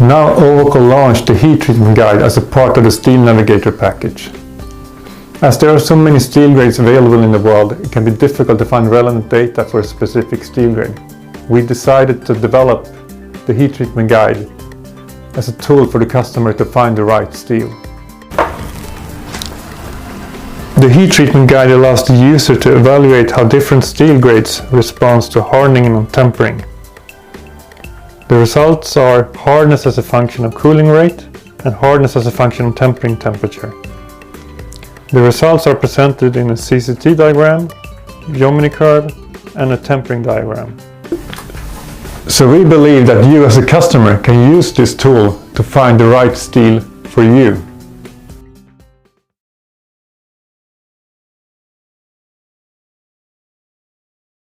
Now Ovako launched the heat treatment guide as a part of the Steel Navigator package. As there are so many steel grades available in the world, it can be difficult to find relevant data for a specific steel grade. We decided to develop the heat treatment guide as a tool for the customer to find the right steel. The heat treatment guide allows the user to evaluate how different steel grades respond to hardening and tempering. The results are hardness as a function of cooling rate and hardness as a function of tempering temperature. The results are presented in a CCT diagram, geometry curve, and a tempering diagram. So we believe that you as a customer can use this tool to find the right steel for you.